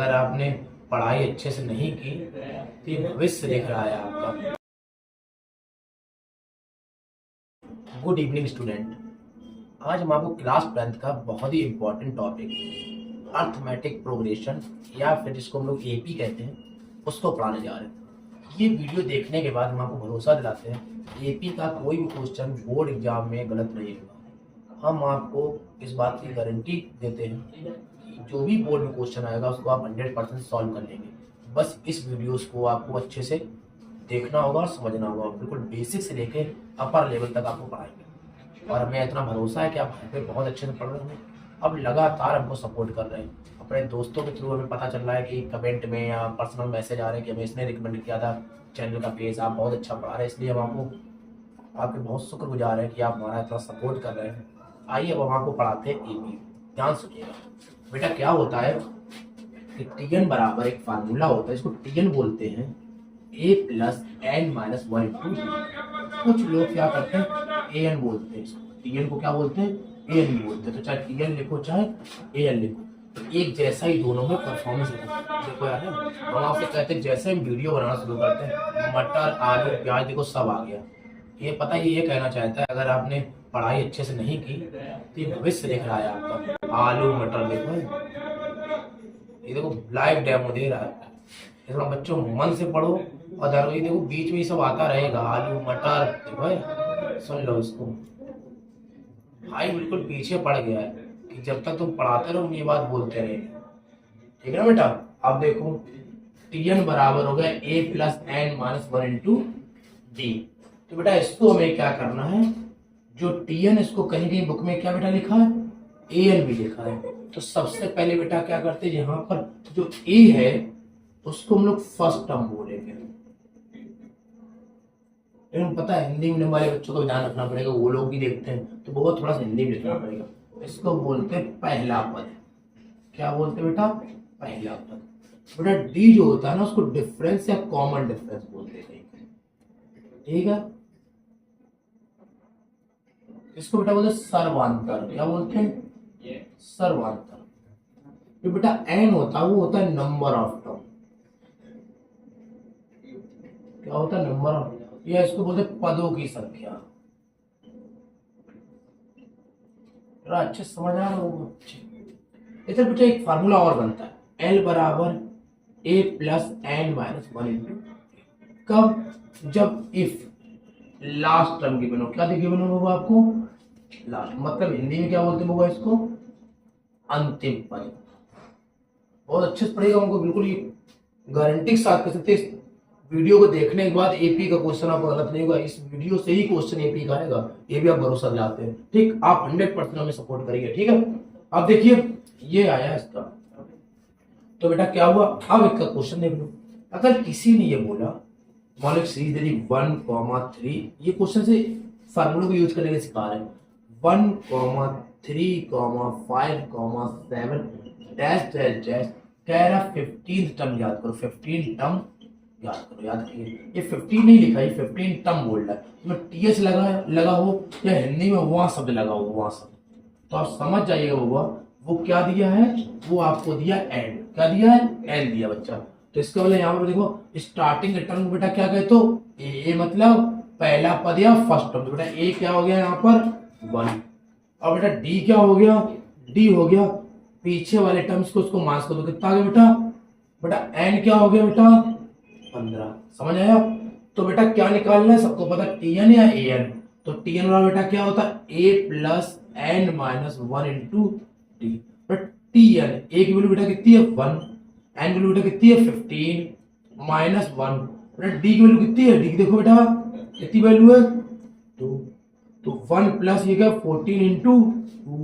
अगर आपने पढ़ाई अच्छे से नहीं की तो ये भविष्य देख रहा है आपका। गुड इवनिंग स्टूडेंट, आज हम आपको क्लास 10th का बहुत ही इम्पोर्टेंट टॉपिक अर्थमेटिक प्रोग्रेशन या फिर जिसको हम लोग एपी कहते हैं उसको पढ़ाने जा रहे हैं। ये वीडियो देखने के बाद हम आपको भरोसा दिलाते हैं एपी का कोई भी क्वेश्चन बोर्ड एग्जाम में गलत नहीं होगा। हम आपको इस बात की गारंटी देते हैं कि जो भी बोर्ड में क्वेश्चन आएगा उसको आप 100% सॉल्व कर लेंगे। बस इस वीडियोस को आपको अच्छे से देखना होगा और समझना होगा। बिल्कुल बेसिक से लेके अपर लेवल तक आपको पढ़ाएंगे और हमें इतना भरोसा है कि आप घर पे बहुत अच्छे से पढ़ रहे हैं। अब लगातार हमको सपोर्ट कर रहे हैं, अपने दोस्तों के थ्रू हमें पता चल रहा है कि कमेंट में या पर्सनल मैसेज आ रहे हैं कि हमें इसने रिकमेंड किया था चैनल का पेज, आप बहुत अच्छा पढ़ा रहे हैं, इसलिए हम आपके बहुत शुक्रगुजार हैं कि आप हमारा इतना सपोर्ट कर रहे हैं। आइए अब हम आपको पढ़ाते हैं एपी। ध्यान सुनिएगा बेटा, क्या होता है कि टीएन बराबर एक फार्मूला होता है, इसको टीएन बोलते हैं a प्लस एन माइनस 1/2। कुछ लोग क्या करते हैं ए एन बोलते हैं, टीएन को क्या बोलते हैं ए एन बोलते हैं। तो चाहे टीएन लिखो चाहे ए एन लिखो, तो एक जैसा ही दोनों में परफॉर्मेंस देखो यार। हम आपसे कहते हैं जैसे हम वीडियो बनाना शुरू करते हैं मटर आलू प्याज देखो सब आ गया। ये पता ही ये कहना चाहता है अगर आपने पढ़ाई अच्छे से नहीं की तो ये भविष्य देख रहा है आपका। आलू मटर देखो, ये देखो लाइव डेमो दे रहा है। इसमें बच्चों मन से पढ़ो और धरो, ये देखो बीच में ये सब आता रहेगा आलू मटर देखो, सुन लो इसको। भाई बिल्कुल पीछे पड़ गया है कि जब तक तुम पढ़ाते रहो ये बात बोलते रहे, ठीक है ना बेटा। अब देखो टीएन बराबर हो गया ए प्लस एन माइनस 1/d। तो बेटा इसको हमें क्या करना है, जो टीएन इसको कहीं कहीं बुक में क्या बेटा लिखा है ए एन भी लिखा है। तो सबसे पहले बेटा क्या करते हैं, यहाँ पर जो ए है उसको हम लोग फर्स्ट टर्म बोलेंगे। लेकिन पता है हिंदी मीडियम वाले बच्चों को ध्यान रखना पड़ेगा, वो लोग भी देखते हैं तो बहुत थोड़ा सा हिंदी में लिखना पड़ेगा। इसको बोलते हैं पहला पद। क्या बोलते हैं बेटा, पहला पद। बेटा डी जो होता है ना उसको डिफरेंस या कॉमन डिफरेंस बोलते हैं, ठीक है। इसको बेटा बोलते हैं सर्वांतर। क्या बोलते हैं, सर्वांतर। जो बेटा एन होता है वो होता है नंबर ऑफ टर्म। क्या होता है, नंबर ऑफ, या इसको बोलते हैं पदों की संख्या। अच्छे समझ आ रहा होगा अच्छे। इधर बेटा एक फार्मूला और बनता है, एल बराबर ए प्लस एन माइनस 1/2। कब, जब इफ लास्ट टर्म गिवन हो। क्या गिवन होगा आपको, लास्ट, मतलब हिंदी में क्या बोलते होगा इसको, अंतिम पद। बहुत अच्छे से पढ़ेगा, उनको बिल्कुल ये गारंटी के साथ कह सकते हैं वीडियो को देखने के बाद एपी का क्वेश्चन आपको गलत नहीं होगा। इस वीडियो से ही क्वेश्चन एपी का आएगा, ये भी आप भरोसा दिलाते हैं। ठीक, आप 100% हमें सपोर्ट करिए, ठीक है। अब देखिए ये आया इसका, तो बेटा क्या हुआ, अब इसका क्वेश्चन देख लो। अगर किसी ने ये बोला मौलिक सीरीज यदि 1,3, ये क्वेश्चन से फार्मूले को यूज करने के सिखा रहे हैं। 1,3,5,7 डैश डैश डैश, कह रहा 15 टर्म याद करो, 15 टर्म याद करो। याद रखिए ये 15 नहीं लिखा, ये 15 टर्म बोल रहा है। इसमें टीएस लगा हो या हिंदी में वहां शब्द लगा हो, वहां शब्द, तो आप समझ जाइएगा वो क्या दिया है, वो आपको दिया एंड। क्या दिया है, एंड दिया बच्चा। तो इसके मतलब यहाँ पर देखो स्टार्टिंग टर्म बेटा क्या कहते तो ए मतलब पहला पद या फर्स्ट टर्म। तो बेटा ए क्या हो गया यहाँ पर 1, और बेटा डी क्या हो गया, डी हो गया पीछे वाले टर्म्स को उसको मास कर दो, कितना आ गया बेटा, बेटा एन क्या हो गया बेटा 15। समझ आया। तो बेटा क्या निकालना है, सबको पता टीएन या ए एन। तो टीएन वाला बेटा क्या होता है A plus N minus 1/d। TN A की वैल्यू बेटा कितनी है 1, एन की वैल्यू बेटा कितनी है 15 माइनस 1। बेटा डी की वैल्यू कितनी है, डी की देखो बेटा कितनी वैल्यू है 2। तो 1 प्लस ये क्या 14 इंटू 2,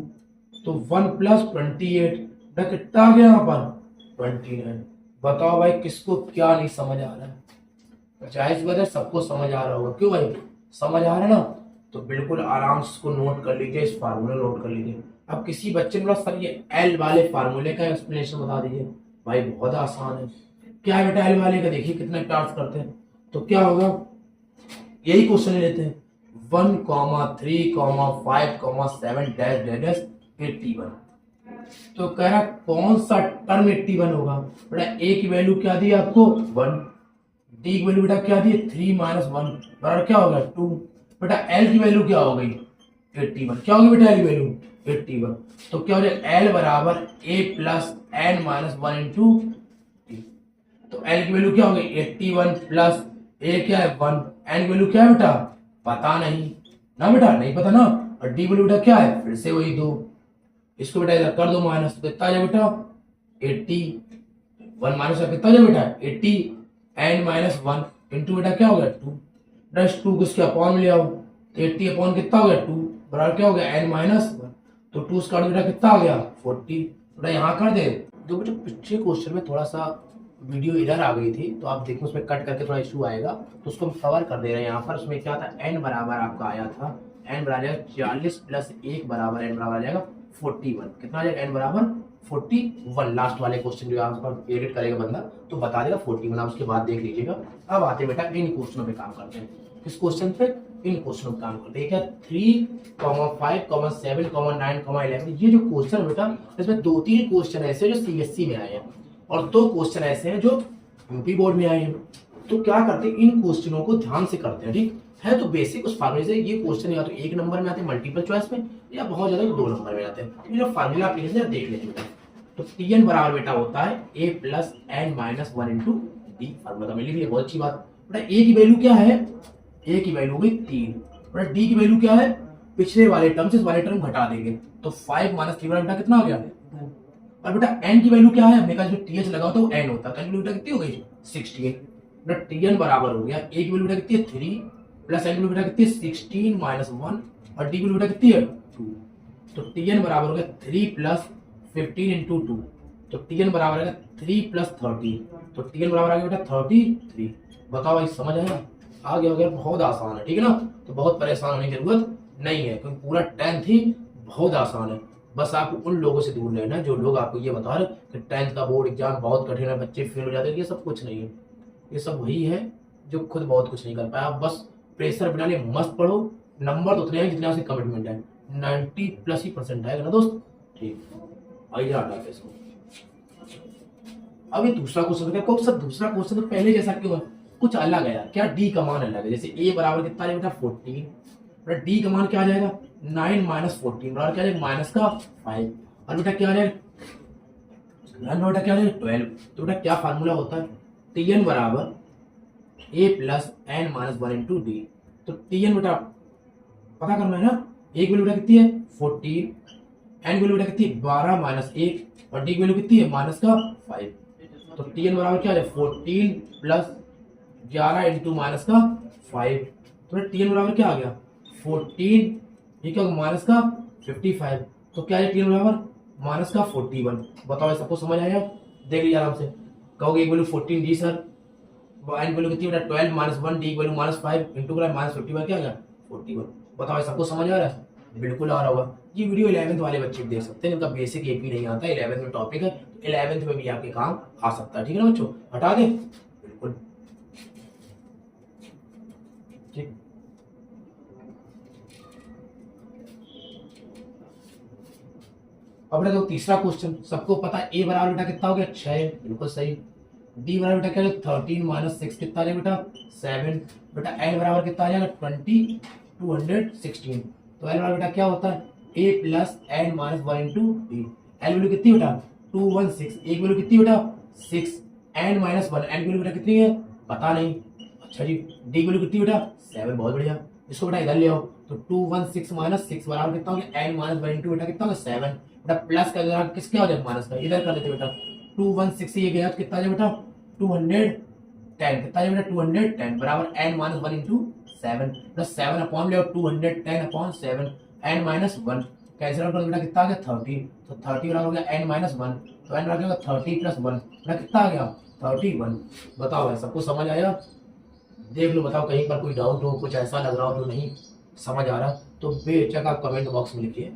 तो 1 प्लस 28। बेटा कितना आ गया यहाँ पर 29। बताओ भाई किसको क्या नहीं समझ आ रहा है, जाहिर बात है सबको समझ आ रहा होगा। क्यों भाई, समझ आ रहा है ना, तो बिल्कुल आराम से इसको नोट कर लीजिए, इस फार्मूला नोट कर लीजिए। अब किसी बच्चे ने बोला सर ये एल वाले फार्मूले का एक्सप्लेनेशन बता दीजिए, भाई बहुत आसान है। क्या है बेटा एल वाले का, देखिए कितने टास्क करते हैं। तो क्या होगा, यही क्वेश्चन लेते हैं 1,3,5,7 डैश डैश 81। तो कह रहा कौन सा टर्म 81 होगा। बेटा ए की वैल्यू क्या दी आपको 1, डी की वैल्यू बेटा क्या दी 3 माइनस 1 बराबर क्या होगा 2। बेटा एल की वैल्यू क्या हो गई 81, क्या होगी बेटा एल की वैल्यू 81। तो क्या हो जाएगा एल बराबर A plus N minus 1 into. तो एल की वैल्यू क्या हो गई 81 प्लस ए क्या है 1, एन की वैल्यू क्या है बेटा पता नहीं ना बेटा, नहीं पता ना। और डी वैल्यू बेटा क्या है फिर से वही 2, इसको बेटा इधर कर दो माइनस, तो कितना आ जाएगा बेटा 81 माइनस कितना आ जाएगा बेटा 80 एन माइनस 1 इंटू बेटा क्या हो गया 2, प्लस 2 को इसके अपॉन में ले आओ, तो 80 अपॉन कितना हो गया 2 बराबर क्या हो गया एन माइनस 1। तो 2 से काट बेटा कितना आ गया 40, बेटा यहाँ कर दे। जो बेटा पिछले क्वेश्चन में थोड़ा सा वीडियो एरर आ गई थी, तो आप देखो उसमें कट करके थोड़ा इशू आएगा, तो उसको हम कवर कर दे रहे हैं यहाँ पर। उसमें क्या था एन बराबर आपका आया था, एन बराबर आ जाएगा 40 प्लस 1 बराबर एन बराबर आ जाएगा 41। कितना आ जाएगा एन बराबर 41। लास्ट वाले क्वेश्चन जो यहाँ पर एडिट करेगा बंदा तो बता देगा 41, आप उसके बाद देख लीजिएगा। अब आते बेटा इन क्वेश्चनों पे काम करते हैं। किस क्वेश्चन पे, इन क्वेश्चनों पे काम करते हैं। क्या 3, 5, 7, 9, 11 ये जो क्वेश्चन है बेटा इसमें 2-3 क्वेश्चन ऐसे जो सीबीएसई में आए हैं और 2 क्वेश्चन ऐसे हैं जो यूपी बोर्ड में आए हैं। तो क्या करते हैं इन क्वेश्चनों को ध्यान से करते हैं, ठीक है। तो बेसिक उस फार्मूले से ये क्वेश्चन या तो 1 नंबर में आते हैं मल्टीपल चॉइस में, या बहुत ज्यादा 2 नंबर में आते हैं। तो ये जो फार्मूला एप्लीकेशन देख लेते हैं। तो टीएन बराबर बेटा होता है A plus N minus 1 into D, formula मिली भी है, बहुत अच्छी बात। बेटा ए की वैल्यू क्या है, ए की वैल्यू हो गई 3। बेटा डी की वैल्यू क्या है, पिछले वाले टर्म से इस वाले टर्म घटा देंगे तो 5 माइनस 3 बेटा कितना हो गया। और बेटा एन की वैल्यू क्या है, हमने कहा जो टीएच लगा होता है वो एन होता है, तो एन की वैल्यू कितनी हो गई 16। बेटा टीएन बराबर हो गया ए की वैल्यू बेटा कितनी है 3 प्लस एन की वैल्यू बेटा कितनी है 16 माइनस 1 और डी की वैल्यू बेटा कितनी है 2। तो टीएन बराबर हो गया 3 प्लस 15 इंटू 2, तो टीएन बराबर है 3 प्लस 30, तो टीएन बराबर आ गया बेटा 33। बताओ भाई समझ आया, आ गया वगैरह, बहुत आसान है, ठीक है ना। तो बहुत परेशान होने की जरूरत नहीं है क्योंकि पूरा 10th ही बहुत आसान है। बस आपको उन लोगों से दूर रहना है जो लोग आपको ये बता रहे कि 10th का बोर्ड एग्जाम बहुत कठिन है, बच्चे फेल हो जाते हैं, ये सब कुछ नहीं है। ये सब वही है जो खुद बहुत कुछ नहीं कर पाया। आप बस प्रेशर बिना लिए मस्त पढ़ो, नंबर तो उतने हैं जितने आपसे कमिटमेंट है, 90+% आएगा ना दोस्त, ठीक। आइए हटाते इसको। अब ये दूसरा क्वेश्चन है, कौन सा दूसरा क्वेश्चन तो पहले जैसा क्यों है, कुछ अलग है यार। क्या डी का मान अलग है, जैसे ए बराबर कितना आ जाएगा 14, डी का मान क्या आ जाएगा 9 माइनस 14 बराबर क्या आ जाएगा माइनस का 5, और बेटा क्या आ जाएगा बेटा क्या आ जाएगा 12। तो बेटा क्या फार्मूला होता है, टीएन बराबर A plus N minus 1 into D. तो टीएन बेटा पता करना है ना, ए की वैल्यू बेटा कितनी है 14, एन की वैल्यू बेटा कितनी है 12 माइनस 1 और डी की वैल्यू कितनी है माइनस का 5। तो टीएन बराबर क्या आ जाएगा 14 प्लस 11 इंटू माइनस का 5। तो टीएन बराबर क्या आ गया 14, ये क्या होगा माइनस का 55। तो क्या है टीएन बराबर माइनस का 41। बताओ सबको समझ आया, देख लीजिए आराम से। कहोगे एक value 14 D sir, n value कितनी बेटा 12 minus 1, D value minus 5 into minus 55 क्या आ गया 41। बताओ सबको समझ आ रहा है, बिल्कुल आ रहा होगा। ये वीडियो 11th वाले बच्चे भी देख सकते हैं जिनका बेसिक एपी नहीं आता, 11th में टॉपिक है, 11th में भी आपके काम आ सकता है, ठीक है ना बच्चों। हटा दे बिल्कुल ठीक। अब देखो तीसरा क्वेश्चन, सबको पता है ए बराबर बेटा कितना हो गया 6, बिल्कुल सही। डी बराबर बेटा क्या है 13 माइनस 6 कितना आ जाएगा बेटा 7। बेटा एन बराबर कितना आ जाएगा 20 216। तो एल बराबर बेटा क्या होता है A plus N minus 1 into D. L value कितनी बेटा 216, एक वैल्यू कितनी बेटा 6, एन माइनस 1, एन वैल्यू बेटा कितनी है पता नहीं, अच्छा जी। डी वैल्यू कितनी बेटा 7, बहुत बढ़िया। इसको बेटा इधर ले आओ, तो 216 माइनस 6 बराबर कितना हो गया एन माइनस 1 इंटू बेटा कितना हो गया 7। बेटा प्लस का जरा किसके हो जाए माइनस का, इधर कर लेते बेटा 216 ये गया तो कितना आ जाए बेटा 210, कितना आ जाए बेटा 210 बराबर n minus 1 into 7 plus 7 upon ले 210 upon 7 n minus 1 cancel out कर बेटा कितना आ गया 30। तो 30 बराबर हो गया एन माइनस 1, तो एन बराबर होगा 30 प्लस 1 बेटा कितना आ गया 31। बताओ भाई सबको समझ आया, देख लो बताओ कहीं पर कोई डाउट हो, कुछ ऐसा लग रहा हो जो नहीं समझ आ रहा तो बेझिझक आप कमेंट बॉक्स में लिखिए,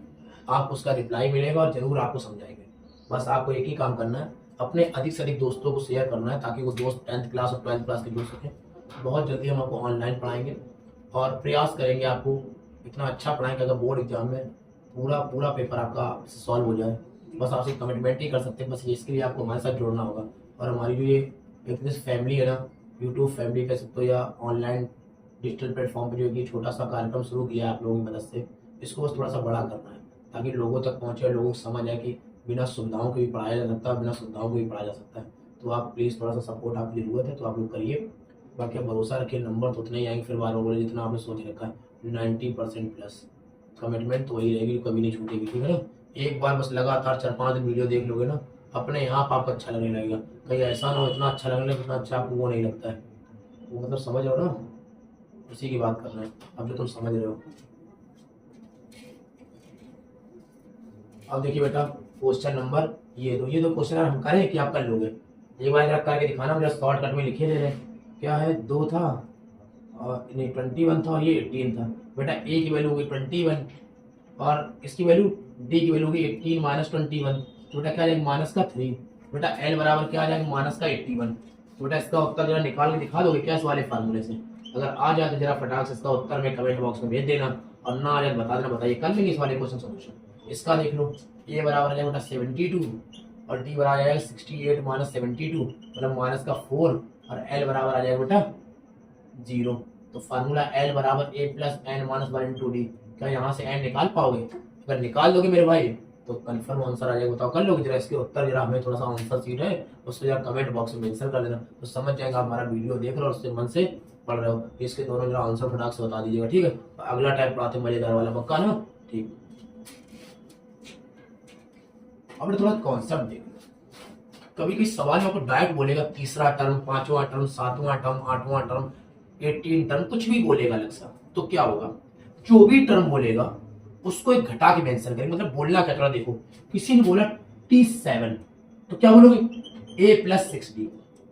आप उसका रिप्लाई मिलेगा और जरूर आपको समझाएंगे। बस आपको एक ही काम करना है, अपने अधिक से अधिक दोस्तों को शेयर करना है ताकि वो दोस्त 10th क्लास और 12th क्लास के जुड़ सकें। बहुत जल्दी हम आपको ऑनलाइन पढ़ाएंगे और प्रयास करेंगे आपको इतना अच्छा पढ़ाएंगे अगर बोर्ड एग्जाम में पूरा पेपर आपका सॉल्व हो जाए। बस आपसे कमिटमेंट ही कर सकते हैं, बस इसके लिए आपको हमारे साथ जुड़ना होगा। और हमारी जो ये फिटनेस फैमिली है ना, यूट्यूब फैमिली कह सकते हो या ऑनलाइन डिजिटल प्लेटफॉर्म पे जो ये छोटा सा कार्यक्रम शुरू किया है आप लोगों की मदद से, इसको बस थोड़ा सा बड़ा करना है ताकि लोगों तक पहुँचे, लोगों को समझ आए कि बिना सुविधाओं के भी पढ़ाया जा सकता है, बिना सुविधाओं के भी पढ़ाया जा सकता है। तो आप प्लीज़ थोड़ा सा सपोर्ट आपकी ज़रूरत है, तो आप लोग करिए। बाकी आप भरोसा रखिए, नंबर तो उतने ही आएंगे, फिर बार बार बोले जितना आपने सोच रखा है। 90% प्लस कमिटमेंट तो वही रहेगी, कभी नहीं छूटेगी, ठीक है ना। एक बार बस लगातार 4-5 दिन वीडियो देख लोगे ना, अपने आप आपको अच्छा लगने लगेगा। कहीं ऐसा ना हो इतना अच्छा लगने लगे, इतना अच्छा आपको वो नहीं लगता है, वो मतलब समझ रहे हो ना, उसी की बात करना है। अब जो तुम समझ रहे हो, अब देखिए बेटा, क्वेश्चन नंबर ये दो क्वेश्चन हम करें कि आप कर लोगे। एक बार जरा करके दिखाना, मुझे शॉर्टकट में लिखे ले रहे क्या है, 2 था और नहीं 21 था और ये 18 था। बेटा ए की वैल्यू होगी 21 और इसकी वैल्यू डी की वैल्यू होगी 18 माइनस 21, तो बेटा क्या आ जाएगा माइनस का 3। बेटा एल बराबर क्या आ जाएगा माइनस का 81। तो बेटा इसका उत्तर जरा निकाल के दिखा दोगे क्या इस वाले फार्मूले से? अगर आ जाए तो जरा फटाक से इसका उत्तर में कमेंट बॉक्स में भेज देना, और ना आ जाए बता देना। बताइए कर लेंगे इस वाले क्वेश्चन सोल्यूशन। इसका देख लो, ए बराबर आ जाएगा बेटा 72 और डी बराबर आ जाएगा 68 माइनस 72 मतलब माइनस का 4 और एल बराबर आ जाएगा बेटा 0। तो फार्मूला एल बराबर A plus N minus 1 into D. क्या यहाँ से एन निकाल पाओगे? अगर निकाल दोगे मेरे भाई तो कंफर्म आंसर आ जाएगा। बताओ कर लोगे? जरा इसके उत्तर जरा हमें थोड़ा सा आंसर सीट है उसको जरा कमेंट बॉक्स में मेंशन कर देना, तो समझ जाएगा आप हमारा वीडियो देख रहे हो और उससे मन से पढ़ रहे हो। इसके दोनों जरा आंसर फटाक से बता दीजिएगा, ठीक है? अगला टाइप पढ़ाते मजेदार वाला, पक्का ना? ठीक। अब थोड़ा कॉन्सेप्ट देख, कभी कोई सवाल में आपको डायरेक्ट बोलेगा तीसरा टर्म, पांचवा टर्म, सातवां टर्म, आठवां टर्म, 18 टर्म, कुछ भी बोलेगा अलग सा, तो क्या होगा? जो भी टर्म बोलेगा उसको एक घटा के मेंशन करेंगे। मतलब बोलना क्या, देखो किसी ने बोला T7 तो क्या बोलोगे A प्लस 6D,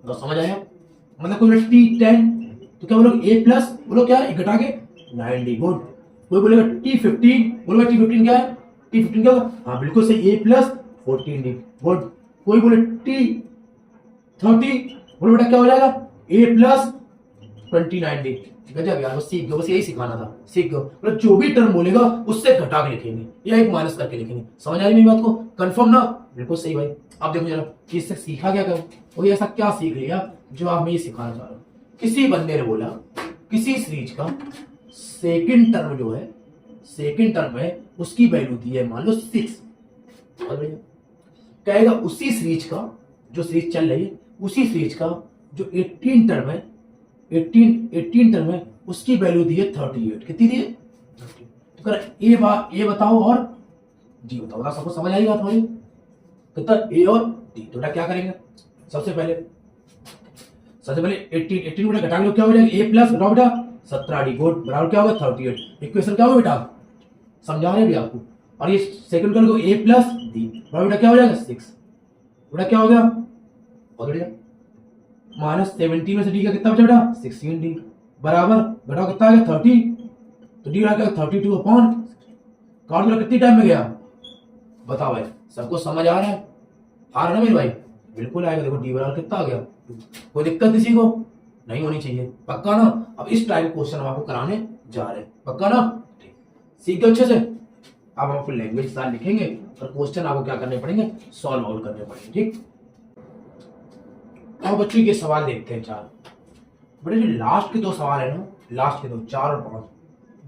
तो समझ आया? मतलब कोई बोला T10 तो क्या बोलोगे A प्लस, बोलो क्या है घटा के 9D, गुड। कोई बोलेगा T15, बोलोगे T15 क्या है? T15 क्या होगा? हाँ बिल्कुल सही, A प्लस 14D, गुड। कोई बोले T30, बोलो बेटा क्या हो जाएगा? A plus 29D। गजब यार, बस सीख गयो, बस यही सिखाना था, सीख गयो। मतलब जो भी टर्म बोलेगा उससे घटा के लिखेंगे या एक माइनस करके लिखेंगे। समझ आ रही मेरी बात को? कंफर्म ना? बिल्कुल सही भाई। अब देखो जरा कि इससे सीखा क्या करो, और ऐसा क्या सीख लिया जो आप मैं ये सिखाना चाह रहा हूँ। किसी बंदे ने बोला किसी सीरीज का सेकंड टर्म जो है, सेकंड टर्म है उसकी वैल्यू दी है मान लो 6, कहेगा उसी सीरीज का जो सीरीज चल रही है, उसी सीरीज का जो 18 टर्म है, 18 टर्म है उसकी वैल्यू दी है 38। कितनी दी है? 30। तो कर ए बताओ और डी बताओ ना, सबको समझ आई बात हमारी? कितना ए और डी, तो क्या करेंगे? सबसे पहले 18 बेटा घटा लो, क्या हो जाएगा? ए प्लस घटाओ बेटा 17D, गुड, बराबर क्या होगा 38। इक्वेशन क्या होगा बेटा? समझा रहे भी आपको। और ये सेकंड कर लो ए प्लस डी, बराबर बेटा क्या हो जाएगा 6। बेटा क्या हो गया? बहुत बढ़िया। माइनस 17 में से डी का कितना बचा बेटा? 16D, बराबर घटाओ कितना आ गया 30, तो डी आ गया 32 अपॉन, काट दो कितनी टाइम में गया? बताओ भाई, सबको समझ आ रहा है? आ रहा है ना मेरे भाई? बिल्कुल आएगा। देखो डी बराबर कितना आ गया, कोई दिक्कत किसी को नहीं होनी चाहिए, पक्का ना? अब इस टाइप क्वेश्चन हम आपको कराने जा रहे हैं, पक्का ना? ठीक, सीख गए अच्छे से? अब हम आपको लैंग्वेज साथ लिखेंगे और क्वेश्चन आपको क्या करने पड़ेंगे? सॉल्व आउट करने पड़ेंगे, ठीक? अब बच्चों के सवाल देखते हैं 4। बड़े जो लास्ट के 2 सवाल है ना, लास्ट के 2, 4 और 5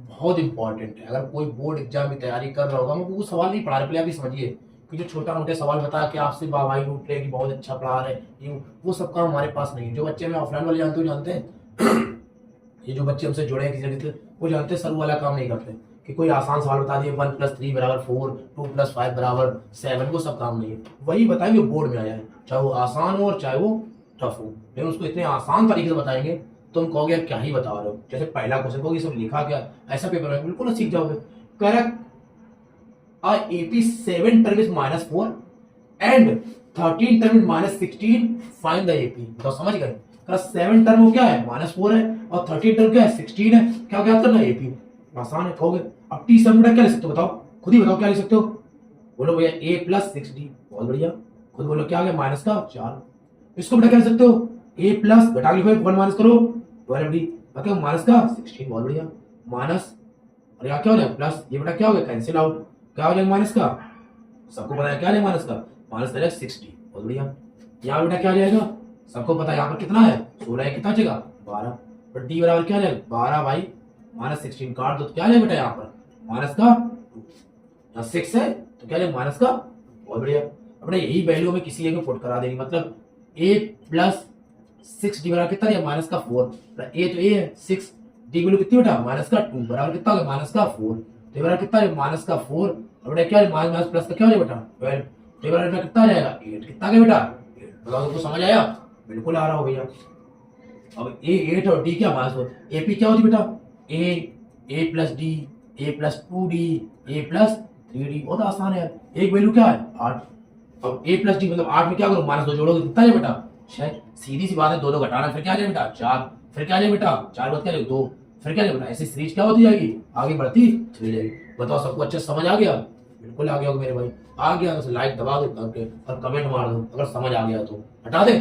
बहुत इंपॉर्टेंट है। अगर कोई बोर्ड एग्जाम की तैयारी कर रहा होगा, मैं वो सवाल नहीं पढ़ा रहे, पहले आप समझिए कि जो छोटा मोटे सवाल बता के आपसे वाहवाही लूट रहे कि बहुत अच्छा पढ़ा रहे, वो सब काम हमारे पास नहीं है। जो बच्चे हमें ऑफलाइन वाले जानते हैं ये जो बच्चे हमसे जुड़े हैं किसी न किसी, वो जानते हैं सर वाला काम नहीं करते कि कोई आसान सवाल बता दिए 1 + 3 = 4, 2 + 5 = 7, वो सब काम नहीं है। वही बताएंगे बोर्ड में आया है, चाहे वो आसान हो और चाहे वो टफ हो, लेकिन उसको इतने आसान तरीके से बताएंगे तुम कहोगे क्या ही बता रहे हो। जैसे पहला क्वेश्चन को ये सब लिखा क्या, ऐसा पेपर है बिल्कुल सीख जाओगे। Correct a AP 7 term is -4 and 13 term is -16, find the AP। तो समझ गए? 7 टर्म वो क्या है? -4 है और 13 टर्म क्या है? 16 है। क्या क्या करना है? AP। आसान है, कहोगे। अब T7 क्या लिख सकते हो? बताओ, खुद ही बताओ क्या लिख सकते हो? बोलो भैया A + 6D, बहुत बढ़िया। खुद बोलो क्या आ गया? -4। इसको बेटा क्या लिख सकते हो? A प्लस घटा लिखो, 1 माइनस करो 12D, क्या -16, बहुत बढ़िया। माइनस और यहाँ क्या हो जाएगा? प्लस, ये बेटा क्या हो गया? कैंसिल आउट, क्या हो जाएगा? माइनस का सबको पता है क्या है माइनस का, माइनस का 60। बहुत बढ़िया। यहाँ बेटा क्या जाएगा, सबको पता है यहाँ पर कितना है 16 है, कितना बचेगा 12। पर डी बराबर क्या जाएगा 12 बाई माइनस 16 काट दो तो क्या जाएगा बेटा यहाँ पर माइनस का 2। यहाँ 6 है तो क्या जाएगा माइनस का। बहुत बढ़िया। अपने यही वैल्यू में किसी एक में पुट करा देंगे, मतलब a प्लस 6 डी बराबर कितना दिया माइनस का 4। ए तो ए है 6, डी वैल्यू कितनी बेटा माइनस का 2 बराबर कितना होगा माइनस का 4। तो बराबर कितना है माइनस का 4। और बेटा क्या है माइनस प्लस का क्या हो जाएगा बेटा 12। तो बराबर कितना आ जाएगा 8। कितना आ गया बेटा 8। बताओ तुमको समझ आया, बिल्कुल आ रहा हो भैया। अब ए 8 और डी क्या माइनस 4। एपी क्या होती बेटा A plus D, A plus 2d, A plus 3d। बहुत आसान है यार, एक वैल्यू क्या है 8। अब a प्लस डी मतलब 8 में क्या करो माइनस 2 जोड़ोगे कितना है बेटा 6। सीधी सी बात है, 2 2 घटाना, फिर क्या आ जाए बेटा 4, फिर क्या आ जाए बेटा 4 बाद क्या 2, फिर क्या बेटा। ऐसी सीरीज क्या होती जाएगी आगे बढ़ती चली जाएगी। बताओ सबको अच्छे समझ आ गया, बिल्कुल आ गया होगा मेरे भाई। आ गया तो लाइक दबा दो करके और कमेंट मार दो अगर समझ आ गया तो। हटा दे,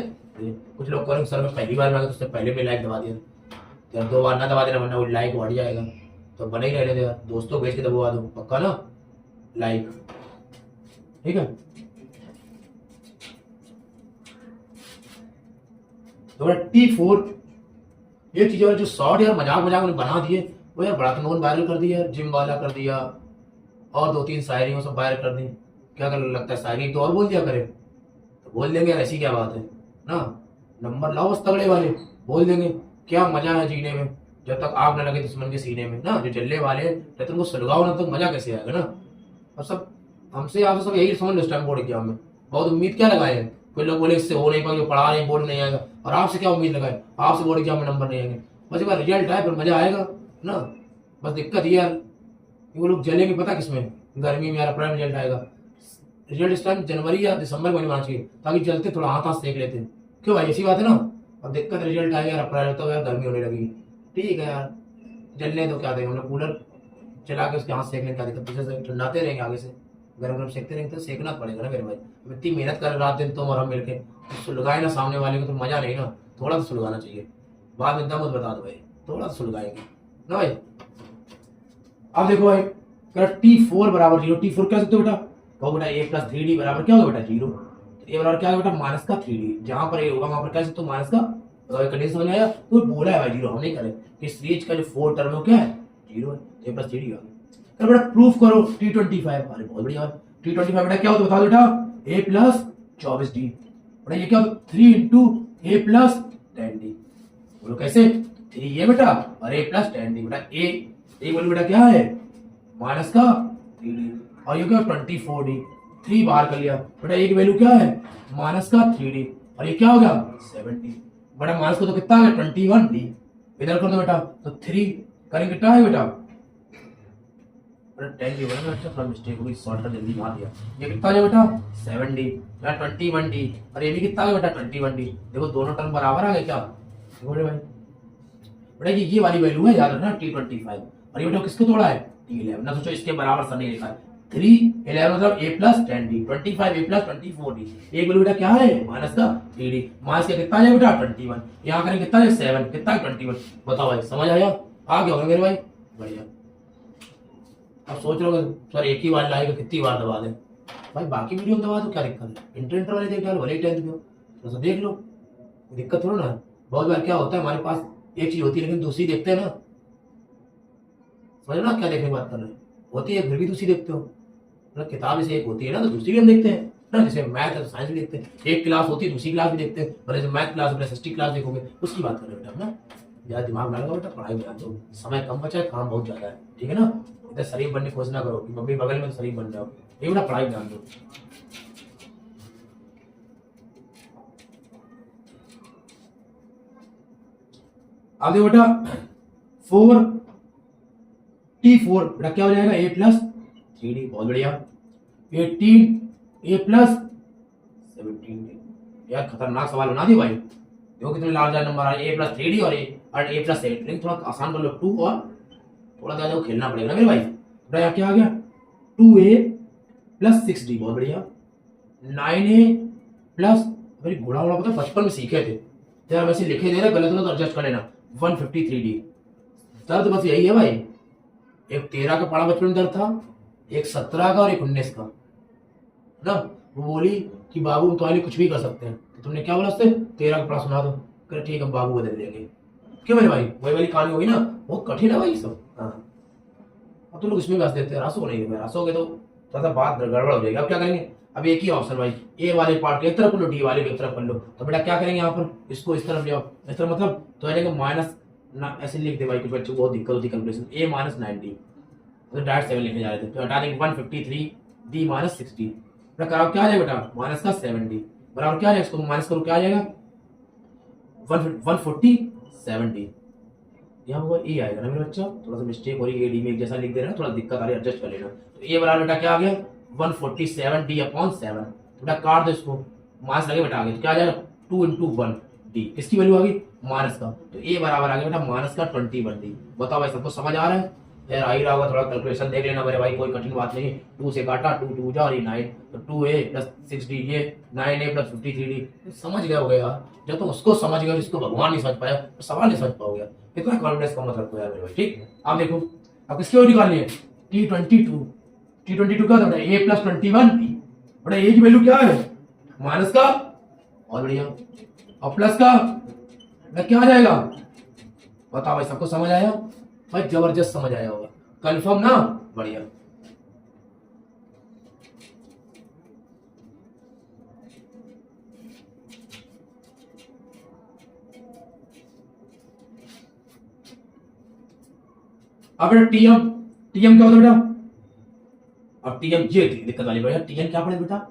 कुछ लोग करेंगे सर मैं पहली बार में आ गया तो उससे पहले में लाइक दबा दिया यार, 2 बार ना दबा देना वरना वो लाइक बढ़ जाएगा। तो बने ही रहने दे यार, दोस्तों भेज के दबवा दो पक्का ना लाइक, ठीक है। तो T4 ये चीज जो शॉर्ट यार मजाक मजाक में बना दिए वो यार बड़ा नोन वायरल कर दिया, जिम वाला कर दिया और 2 3 शायरी सब वायरल कर दी। क्या कर लगता है शायरी तो और बोल दिया करे तो बोल देंगे यार, ऐसी क्या बात है ना। नंबर लाओ उस तगड़े वाले, बोल देंगे क्या मजा है जीने में। जब तक आग न लगे दुश्मन के सीने में ना, जो जलने वाले जब तक उनको सुलगाओ ना तो मजा कैसे आएगा ना। और सब हमसे आप सब यही समझ लो इस टाइम बोर्ड एग्जाम में बहुत उम्मीद क्या लगाए हैं। कोई लोग बोले इससे हो नहीं पाएगा, पढ़ा रहे बोर्ड नहीं आएगा, और आपसे क्या उम्मीद लगाए आपसे बोर्ड एग्जाम में नंबर नहीं आएंगे। बस एक बार रिजल्ट आए फिर मजा आएगा ना। बस दिक्कत ये यार वो लोग जलेंगे पता किसमें, गर्मी में यार अप्रैल में रिजल्ट आएगा। रिजल्ट इस टाइम जनवरी या दिसंबर में आना चाहिए ताकि जलते थोड़ा हाथ हाथ सेक लेते। क्यों भाई ऐसी बात है ना। अब दिक्कत रिजल्ट आएगा यार अप्रैल तो यार गर्मी होने लगेगी। ठीक है यार जलने तो क्या देंगे, हम लोग कूलर चला के उसके हाथ सेकने का दिक्कत, पीछे से ठंडाते रहेंगे आगे से गरम गरम सेकते रहेंगे तो सेकना पड़ेगा ना मेरे भाई। इतनी मेहनत कर रात दिन तुम और हम मिलके तो सुलगाए ना सामने वाले को तो मजा नहीं ना, थोड़ा तो सुलगाना चाहिए। बाद में एकदम बता दो भाई, थोड़ा तो सुलगाएंगे ना भाई। अब देखो भाई T4 बराबर 0, T4 क्या सकते हो बेटा तो बेटा a प्लस 3d बराबर क्या होगा बेटा 0। तो a बराबर क्या होगा बेटा माइनस का 3d, जहां पर a होगा वहां पर क्या सकते हो माइनस का। कंडीशन समझ आया, तो बोला है भाई 0 हम नहीं करें कि सीरीज का जो 4 टर्म है क्या है 0 है, a प्लस 3d होगा। तो बेटा प्रूफ करो T25। अरे बहुत बढ़िया, T25 बेटा क्या होता है बता दो बेटा a प्लस 24d। बेटा ये क्या होता है 3 इंटू a प्लस 10d। बोलो कैसे 3 ये बेटा और a प्लस 10d। बेटा a बोलो बेटा क्या है माइनस का 3d और ये क्या 24d, 3 बाहर कर लिया बेटा एक वैल्यू क्या है माइनस का 3d और ये क्या हो गया 70। बेटा माइनस को तो कितना है 21d, इधर कर दो बेटा तो 3 करेंगे कितना है बेटा 10 की होगा ना, अच्छा थोड़ा मिस्टेक हो गई शॉर्टकट जल्दी मार दिया। ये कितना है बेटा 7d या 21d और ये भी कितना है बेटा 21d। देखो दोनों टर्म बराबर आ गए क्या देखो भाई। बेटा ये वाली वैल्यू है याद रखना T25 और ये बेटा किसको तोड़ा है T11 ना। सोचो इसके बराबर सर नहीं लिखा है 3 11 मतलब a plus 10d 25 a plus 24d। एक वैल्यू बेटा क्या है माइनस का 3d, माइनस का कितना है बेटा 21, यहाँ करें कितना है 7 कितना है 21। बताओ भाई समझ आया, आ गया होगा मेरे भाई बढ़िया। अब सोच रहे हो सर एक ही बार लाएगा कितनी बार दबा दें भाई, बाकी वीडियो में दबा दो क्या दिक्कत है, इंटर वाले देख डालो भले 10th में तो देख लो दिक्कत थोड़ा ना। बहुत बार क्या होता है हमारे पास एक चीज होती है लेकिन दूसरी देखते हैं ना, समझ ना क्या देखने की बात कर रहे हैं, होती है फिर भी दूसरी देखते हो। मतलब किताब से एक होती है ना तो दूसरी भी हम देखते हैं ना, जैसे मैथ है साइंस भी देखते हैं, एक क्लास होती है दूसरी क्लास भी देखते हैं, भले मैथ क्लास भले SST क्लास देखोगे उसकी बात कर रहे हो बेटा ना। ज्यादा दिमाग ना लगाओ बेटा, पढ़ाई में ध्यान दो, समय कम बचा है काम बहुत ज्यादा है, ठीक है ना। इधर शरीफ बनने की कोशिश ना करो कि मम्मी बगल में तो शरीफ बन जाओ, ये बेटा पढ़ाई में ध्यान दो। अब देखो बेटा 4T4 बेटा क्या हो जाएगा a प्लस 3d, बहुत बढ़िया। 18 a प्लस 17d। यार खतरनाक सवाल बना दिया भाई, देखो कितने लार्ज नंबर आ रहे a प्लस 3d और a प्लस 8, लेकिन थोड़ा आसान कर लो 2 और थोड़ा ज्यादा खेलना पड़ेगा ना मेरे भाई। बेटा क्या आ गया 2a प्लस 6d, बहुत बढ़िया। 9a प्लस मेरी घोड़ा वोड़ा पता बचपन में सीखे थे यार, वैसे लिखे दे रहे गलत हो तो एडजस्ट कर लेना। 153d दर्द बस यही है भाई, एक 13 का पढ़ा बचपन दर्द था, एक 17 का और एक 19 का। ना। वो बोली कि बाबू हम तुम्हारे लिए कुछ भी कर सकते हैं, तो तुमने क्या बोला उससे, 13 का पढ़ा सुना दो। कह ठीक है बाबू बदल देंगे। क्यों मेरे भाई, वही वाली कहानी होगी ना, वो कठिन है भाई सब। हाँ, अब तो लोग इसमें बस देते हैं, रसो नहीं, रसोगे तो थोड़ा सा बात गड़बड़ हो जाएगी। अब क्या करेंगे, अब एक ही ऑप्शन भाई, ए वाले पार्ट एक तरफ कर लो, डी वाले एक तरफ कर लो। तो बेटा क्या करेंगे यहाँ पर, इसको इस तरफ ले आओ, इस तरफ मतलब तो आ जाएगा माइनस ना, ऐसे लिख दे भाई, कुछ बच्चों को बहुत दिक्कत होती है कैलकुलेशन, ए माइनस 90, तो डायरेक्ट 7 लिखने जा रहे थे, तो हटा देंगे 153 डी माइनस 60। बेटा कराओ क्या आ जाएगा बेटा, माइनस का 70 बराबर क्या आ जाएगा, इसको माइनस करो क्या आ जाएगा 140 यहाँ पर ए आएगा ना मेरे बच्चा, थोड़ा सा मिस्टेक हो रही है, डी में एक जैसा लिख दे रहा है, थोड़ा दिक्कत आ रही है, एडजस्ट कर लेना। तो ए बराबर बेटा क्या आ गया 147 डी अपॉन 7। तो बेटा काट दो इसको, माइनस लगे बेटा आगे, तो क्या आ जाएगा 2 इंटू 1 डी, किसकी वैल्यू आ गई माइनस का, तो ए बराबर आ गया बेटा माइनस का 21 डी। बताओ भाई सबको समझ आ रहा है यार, आ ही रहा होगा, थोड़ा कैलकुलेशन देख लेना मेरे भाई, कोई कठिन बात नहीं। 2 से काटा 2 2 जा रही 9, तो 2a प्लस 6d ये 9a प्लस 53d, समझ गए हो गया यार। जब तुम उसको समझ गए जिसको भगवान नहीं समझ पाया तो सवाल नहीं समझ पाओगे, इतना कॉन्फिडेंस का मतलब यार मेरे भाई। ठीक, आप देखो अब किसकी वैल्यू निकालनी है, T22 क्या था बेटा, a प्लस 21 बेटा, a की वैल्यू क्या है माइनस का, और बढ़िया, और प्लस का बेटा क्या आ जाएगा, बताओ भाई सबको समझ आया भाई, जबरदस्त समझ आया होगा, कंफर्म ना, बढ़िया। अब बेटा टीएम क्या होता है बेटा, अब टीएम ये दिक्कत वाली बेटा, टीएम क्या पढ़े बेटा,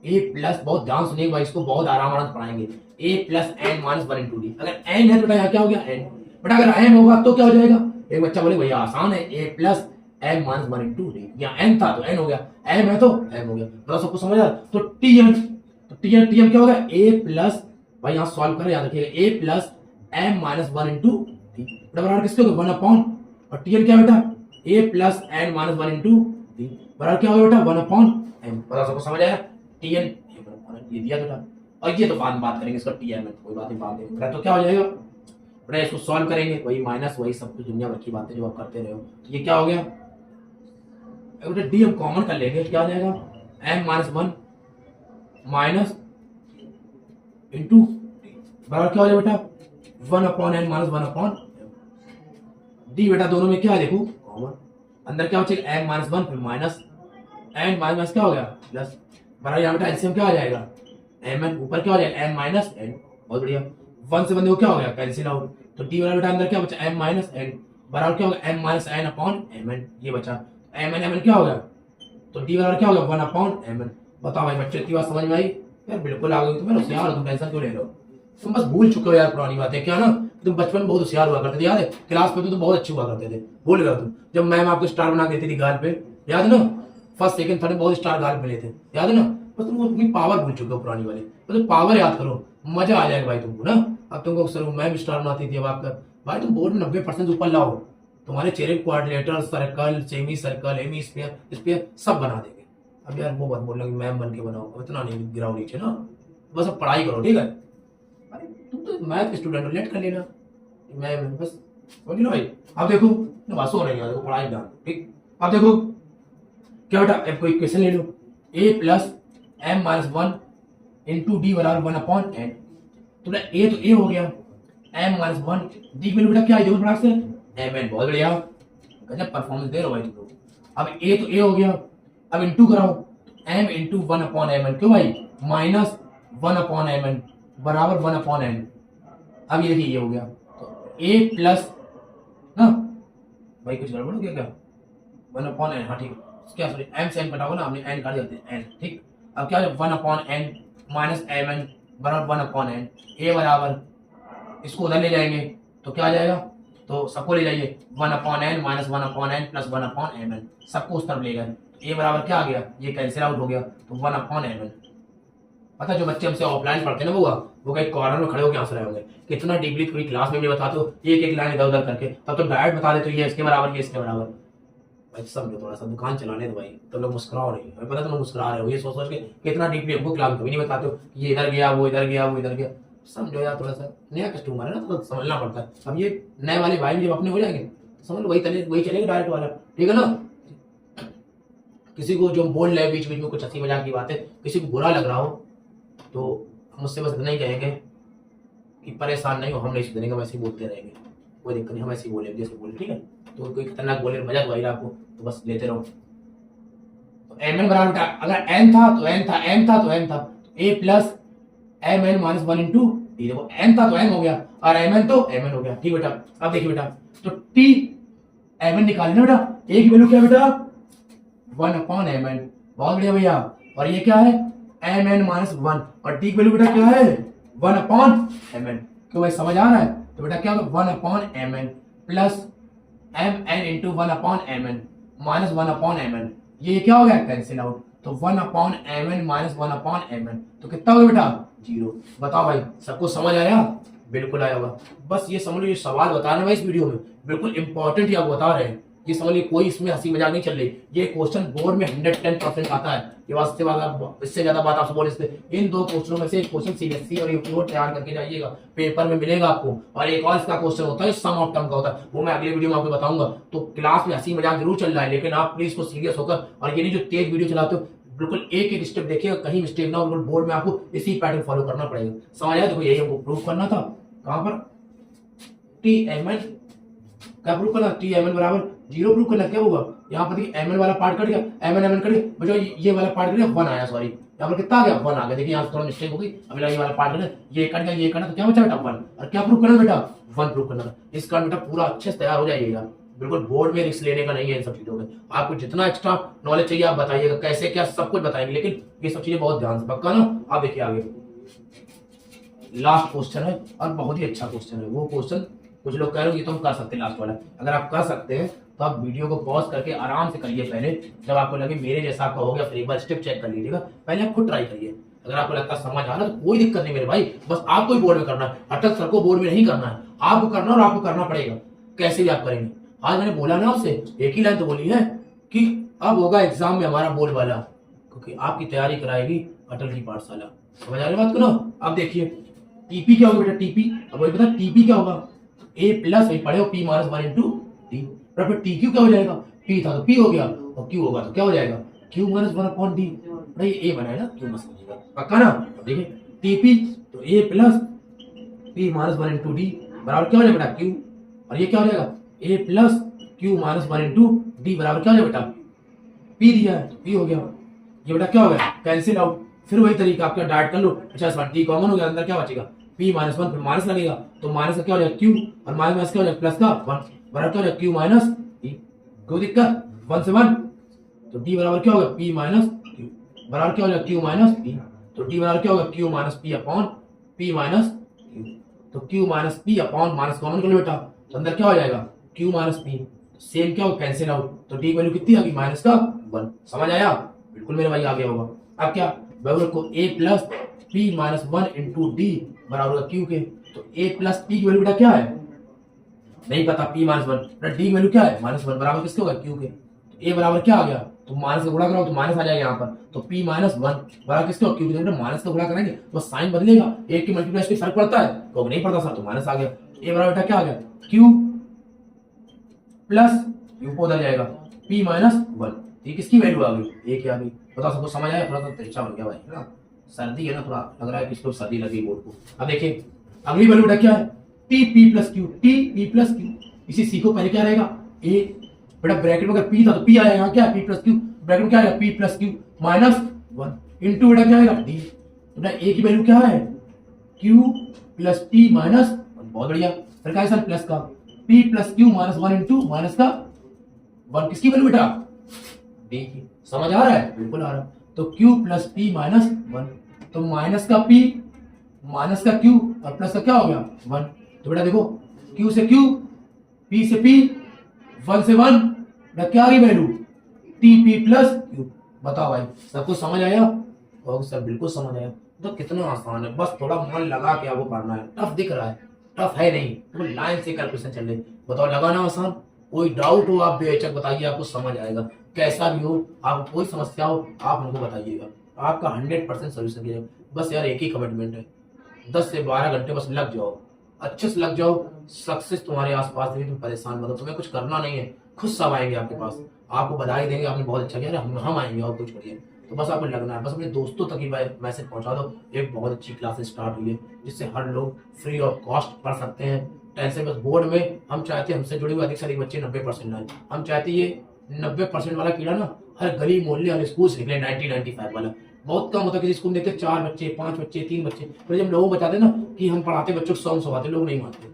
ए प्लस, बहुत ध्यान सुनिए भाई, इसको बहुत आराम से पढ़ाएंगे, A plus N minus 1 into D. अगर एन है तो बेटा यहाँ क्या हो गया एन, बेटा अगर एम होगा तो क्या हो जाएगा, एक बच्चा बोले भैया आसान है, A plus M minus 1 into D, यहाँ एन था तो एन हो गया, एम है तो एम हो गया, मतलब सबको समझ आ, तो टीएम, तो टीएम क्या होगा ए प्लस, भाई यहाँ सॉल्व करें याद रखिएगा, A plus M minus 1 into D, बराबर किसके होगा 1 अपॉन, और टीएम क्या बेटा A plus N minus 1 into D, बराबर क्या होगा बेटा 1 अपॉन एम, पता सबको समझ आया, टीएन ये दिया बेटा, और ये तो बाद में बात करेंगे इसका टीएन में, कोई बात नहीं बाद में, तो क्या हो जाएगा बेटा, इसको सॉल्व करेंगे वही माइनस वही सब कुछ दुनिया भर की बातें जो आप करते रहे हो, तो ये क्या हो गया बेटा, डी हम कॉमन कर लेंगे, क्या आ जाएगा एम माइनस 1 माइनस इंटू बराबर क्या हो जाएगा बेटा 1 upon n minus 1 upon D, बेटा दोनों में क्या है देखो कॉमन, अंदर क्या बचेगा एम माइनस 1 फिर माइनस एन माइनस क्या हो गया प्लस, बराबर यहाँ बेटा एलसीएम क्या आ जाएगा एम एन, ऊपर क्या हो जाएगा एम माइनस एन, बहुत बढ़िया, 1 से बंदे को क्या हो गया कैंसिल आउट, तो डी वाला बेटा अंदर क्या बचा एम माइनस एन, बराबर क्या होगा m minus n upon m n, ये बचा एम एन क्या हो गया, तो डी वाला क्या होगा 1 अपॉन एम एन। बताओ भाई बच्चे इतनी बात समझ में आई यार, बिल्कुल आ गई, तुम्हें होशियार हो, तुम टेंशन क्यों ले रहे हो, तुम बस भूल चुके हो यार पुरानी बातें, क्या ना तुम बचपन में बहुत होशियार हुआ करते थे, याद है क्लास में तो बहुत अच्छे हुआ करते थे, भूल गए तुम, जब मैम आपको स्टार बना देती थी गाल पे, याद है ना, फर्स्ट सेकंड थर्ड में बहुत स्टार गाल मिले थे, याद है ना, बस तुम अपनी पावर भूल चुके हो पुरानी वाली, तो पावर याद करो, मजा आ जाएगा भाई तुमको ना। अब तुमको सर मैम स्टार बनाती थी, अब आपका भाई तुम बोर्ड में 90% ऊपर लाओ, तुम्हारे चेहरे quadrilateral circle semicircle hemisphere सब बना देंगे। अब यार वो बात बोलना कि मैम बन के बनाओ, इतना नहीं गिराओ नीचे ना, बस अब पढ़ाई करो ठीक है, अरे तुम तो मैथ स्टूडेंट हो, लेट कर लेना, मैं बस समझ लो भाई। अब देखो बस हो रही है, देखो पढ़ाई ध्यान ठीक। अब देखो क्या बेटा, अब कोई क्वेश्चन ले लो, A plus M minus 1 into D बराबर 1 अपॉन एन, तो बेटा ए तो ए हो गया, एम माइनस 1 डी की बेटा क्या है देखो फटाक से एम एन, बहुत बढ़िया, गजब परफॉर्मेंस दे रहे हो भाई तुम लोग। अब ए तो ए हो गया, अब इंटू कराओ m into 1 upon m n, क्यों भाई माइनस 1 अपॉन एम एन बराबर 1 अपॉन एन। अब ये देखिए ये हो गया, तो ए प्लस ना भाई कुछ गड़बड़ हो गया क्या, 1 अपॉन एन, हाँ ठीक क्या सॉरी एम से एन कटाओ ना, हमने एन काट दिया एन ठीक। अब क्या 1 upon n minus m n बराबर 1 अपॉन एन, ए बराबर इसको उधर ले जाएंगे तो क्या आ जाएगा, तो सबको ले जाइए 1 upon n minus 1 upon n plus 1 upon m n, सबको उस तरफ ले गए, ए बराबर क्या आ गया, ये कैंसिल आउट हो गया, तो 1 अपॉन एम एन। पता जो बच्चे हमसे ऑफलाइन पढ़ते हैं ना वो कहीं कॉर्नर में खड़े होकर हंस रहे होंगे, कितना डीपली पूरी क्लास में भी बताते हो एक एक लाइन इधर उधर करके, तब तो डायरेक्ट बता देते हो ये इसके बराबर ये इसके बराबर। भाई समझो थोड़ा सा, दुकान चलाने दो भाई, तुम लोग मुस्कुराओ नहीं, हमें पता तुम लोग मुस्कुरा रहे हो, ये सोच सोच के कितना डीपली हमको क्लास में कभी नहीं बताते हो कि ये इधर गया वो इधर गया वो इधर गया, समझो यार थोड़ा सा, नया कस्टमर है ना तो समझना पड़ता है। अब ये नए वाले भाई जब अपने हो जाएंगे समझ लो वही चलेगा डायरेक्ट वाला, ठीक है ना। किसी को जो बोल रहे बीच बीच में कुछ हंसी मजाक की बातें किसी को बुरा लग रहा हो तो मुझसे बस इतना ही कहेंगे कि परेशान नहीं हो, हम नहीं सुधरेंगे, हम ऐसे ही बोलते रहेंगे, कोई दिक्कत नहीं, हम ऐसे ही बोलेंगे जैसे बोले, ठीक है। तो कोई खतरनाक बोले मजा तो आई रहा आपको तो बस लेते रहो। तो एम एन बराबर अगर एन था तो एन था, एम था तो एन था, A plus M N minus one into T. देखो एन था तो एम हो गया और एम एन तो एम एन हो गया, ठीक बेटा। अब देखिए बेटा, तो टी एम एन निकालना बेटा, ए की वैल्यू क्या बेटा 1/mn, बहुत बढ़िया भैया। और ये क्या है एम एन माइनस वन, और टी की वैल्यू बेटा क्या है 1/mn। क्यों भाई समझ आ रहा है? तो बेटा क्या होगा 1/mn plus M n into 1/mn minus 1/mn, ये क्या हो गया कैंसिल आउट, तो 1/mn माइनस 1/mn, तो कितना हो गया बेटा 0। बताओ भाई सबको समझ आया? बिल्कुल आया होगा। बस ये समझ लो, ये सवाल बता रहे हैं इस वीडियो में बिल्कुल इंपॉर्टेंट ही आपको बता रहे हैं, ये समझ लीजिए, कोई इसमें हंसी मजाक नहीं चल रही। ये क्वेश्चन बोर्ड में 110% आता है। ये वास्ते वाला इससे ज्यादा बात आपसे बोले इसलिए इन दो क्वेश्चनों में से एक क्वेश्चन सीबीएसई और यूपीओ तैयार करके जाइएगा, पेपर में मिलेगा आपको। और एक और इसका क्वेश्चन होता है सम ऑफ टर्म का होता है, वो मैं अगले वीडियो में आपको बताऊंगा। तो क्लास में हंसी मजाक जरूर चल रहा है, लेकिन आप प्लीज को सीरियस होकर, और ये नहीं जो तेज वीडियो चलाते हो, बिल्कुल एक एक स्टेप देखिएगा, कहीं मिस्टेक ना हो, बिल्कुल बोर्ड में आपको इसी पैटर्न फॉलो करना पड़ेगा। समझ आया? देखो यही हमको प्रूव करना था, कहां पर टी एम एन क्या प्रूव करना, टी एम एन बराबर 0 प्रूव करना। क्या होगा यहाँ पर देखिए एम एन वाला पार्ट कट गया, एम एन कट गया बच्चों, ये वाला पार्ट कट गया 1 आया, सॉरी यहाँ पर कितना आ गया 1 आ गया। देखिए यहाँ से थोड़ा मिस्टेक हो गई, अभी ये वाला पार्ट कट ये कट गया, ये कटा, तो क्या बचा बेटा 1। और क्या प्रूव करना बेटा 1 प्रूव करना। इसका बेटा पूरा अच्छे से तैयार हो जाइएगा, बिल्कुल बोर्ड में रिस्क लेने का नहीं है इन सब चीजों में। आपको जितना एक्स्ट्रा नॉलेज चाहिए आप बताइएगा, कैसे क्या सब कुछ बताएंगे, लेकिन ये सब चीजें बहुत ध्यान से पक्का ना। आप देखिए आगे लास्ट क्वेश्चन है और बहुत ही अच्छा क्वेश्चन है। वो क्वेश्चन कुछ लोग कह रहे हो ये तो हम कर सकते हैं लास्ट वाला, अगर आप कर सकते हैं तो आप वीडियो को पॉज करके आराम से करिए। पहले जब आपको लगे मेरे जैसा आपका हो गया फिर एक बार स्टेप चेक कर लीजिएगा, पहले आप खुद ट्राई करिए। अगर आपको लगता है समझ आ रहा तो कोई दिक्कत नहीं मेरे भाई, बस आपको ही बोर्ड में करना है, अटक सर को बोर्ड में नहीं करना है, आपको करना और आपको करना पड़ेगा, कैसे भी आप करेंगे। आज मैंने बोला ना आपसे, एक ही लाइन तो बोली है कि अब होगा एग्जाम में हमारा बोर्ड वाला, क्योंकि आपकी तैयारी कराएगी अटल की पाठशाला। समझ आ रही बात को ना? अब देखिए टीपी क्या होगा बेटा, टीपी अब वही पता टीपी क्या होगा, ए प्लस वही पढ़े हो पी माइनस 1 इंटू टी, फिर टी क्यू क्या हो जाएगा, पी था तो पी हो गया, और क्यू होगा तो क्या हो जाएगा क्यू माइनस 1 अपॉन डी। भाई ए बना है ना, क्यू मत समझिएगा, पक्का ना। देखिए टीपी तो A plus P minus 1 into D बराबर क्या हो जाएगा बेटा क्यू, और ये क्या हो जाएगा A plus Q minus 1 into D बराबर क्या हो जाएगा बेटा पी दिया है तो पी हो गया। ये बेटा क्या हो गया कैंसिल आउट। फिर वही तरीका आपका डाइट कर लो, अच्छा टी कॉमन हो गया, अंदर क्या बचेगा पी माइनस 1, फिर माइनस लगेगा तो माइनस का क्या हो जाएगा क्यू, और माइनस क्या हो जाएगा प्लस का 1 बराबर क्या हो जाएगा क्यू माइनस डी। कोई दिक्कत 1 से 1 तो डी बराबर क्या होगा पी माइनस क्यू बराबर क्या हो जाएगा क्यू माइनस पी, तो डी बराबर क्या होगा Q minus P upon P minus Q, तो Q minus P upon minus common कर लो बेटा, तो अंदर क्या हो जाएगा क्यू माइनस पी, सेम क्या होगा कैंसिल आउट, तो डी वैल्यू कितनी आ गई माइनस का 1। समझ आया? बिल्कुल मेरे भाई आ गया होगा। अब क्या बराबर को A plus P minus 1 into D बराबर क्यू के, तो ए प्लस पी की वैल्यू बेटा क्या है नहीं पता, पी माइनस 1, डी वैल्यू क्या है माइनस 1 बराबर किसके होगा क्यू के, तो ए बराबर क्या आ गया तो माइनस का गुणा कराओ तो माइनस आ जाएगा यहाँ पर, तो पी माइनस 1 बराबर किसके होगा क्यू के, माइनस का गुणा करेंगे तो साइन बदलेगा, एक की मल्टीप्लाई फर्क पड़ता है तो नहीं पड़ता सर, तो माइनस आ गया। ए बराबर बेटा क्या आ गया क्यू प्लस यू को उधर जाएगा p माइनस 1, ये किसकी वैल्यू आ गई एक आ गई। बता सबको समझ आया? थोड़ा सा अच्छा बन गया भाई है ना, सर्दी है ना, थोड़ा लग रहा है कि इसको सर्दी लगी बोर्ड को। अब देखिए अगली वैल्यू बेटा क्या है T P plus Q, T P plus Q, इसी सीखो पहले क्या रहेगा ए बेटा ब्रैकेट में अगर पी था तो पी आएगा, यहाँ क्या पी प्लस क्यू, ब्रैकेट में क्या आएगा P plus Q minus 1 into बेटा क्या आएगा डी, तो बेटा ए की वैल्यू क्या है क्यू प्लस पी माइनस 1, बहुत बढ़िया। फिर क्या है सर प्लस का p plus Q minus 1 into minus का 1 किसकी वैल्यू बेटा d की। समझ आ रहा है? बिल्कुल आ रहा है। तो q प्लस p माइनस 1, तो माइनस का p माइनस का q और प्लस का क्या हो गया 1, तो बेटा देखो q से q p से p 1 से 1 बेटा क्या आ गई वैल्यू tp प्लस q। बताओ भाई सबको समझ आया? और सर बिल्कुल समझ आया। तो कितना आसान है, बस थोड़ा मन लगा के आपको पढ़ना है। टफ दिख रहा है, टफ है नहीं, तो लाइन से कैलकुलेशन चल रही। बताओ लगा ना आसान? कोई डाउट हो आप बेहिचक बताइए, आपको समझ आएगा। कैसा भी हो, आपको कोई समस्या हो आप हमको बताइएगा, आपका 100% सोल्यूशन किया जाएगा। बस यार एक ही कमिटमेंट है, 10 से 12 घंटे बस लग जाओ, अच्छे से लग जाओ, सक्सेस तुम्हारे आसपास है, तुम परेशान मत हो, तुम्हें कुछ करना नहीं है, खुद सब आएंगे आपके पास, आपको बधाई देंगे, आपने बहुत अच्छा किया, अरे हम आएंगे और कुछ करिए। तो बस आपको लगना है, बस अपने दोस्तों तक ही मैसेज पहुंचा दो, एक बहुत अच्छी क्लासेस स्टार्ट हुई है जिससे हर लोग फ्री ऑफ कॉस्ट पढ़ सकते हैं। टेंशन बस बोर्ड में हम चाहते हैं हमसे जुड़े हुए अधिक से अधिक बच्चे 90% लाए। हम चाहते हैं ये 90% वाला कीड़ा ना हर गली मोहल्ले हर स्कूल से निकले, 90-95 वाला। बहुत कम होता है किसी स्कूल में देखते 4 बच्चे 5 बच्चे 3 बच्चे, पर जब लोगों को बताते ना कि हम पढ़ाते बच्चों को 100 आते, लोग नहीं मानते।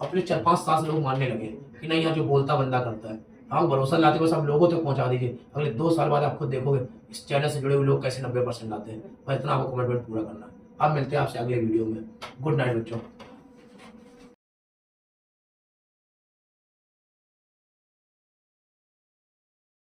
अपने 4-5 साल से लोग मानने लगे कि नहीं यहाँ जो बोलता बंदा करता है। हाँ भरोसा लाते, बस आप लोगों तक पहुंचा दीजिए, अगले 2 साल बाद आप खुद देखोगे इस चैनल से जुड़े हुए लोग कैसे 90% लाते हैं। बस इतना आपको कमिटमेंट पूरा करना है। अब मिलते हैं आपसे अगले वीडियो में। गुड नाइट बच्चों।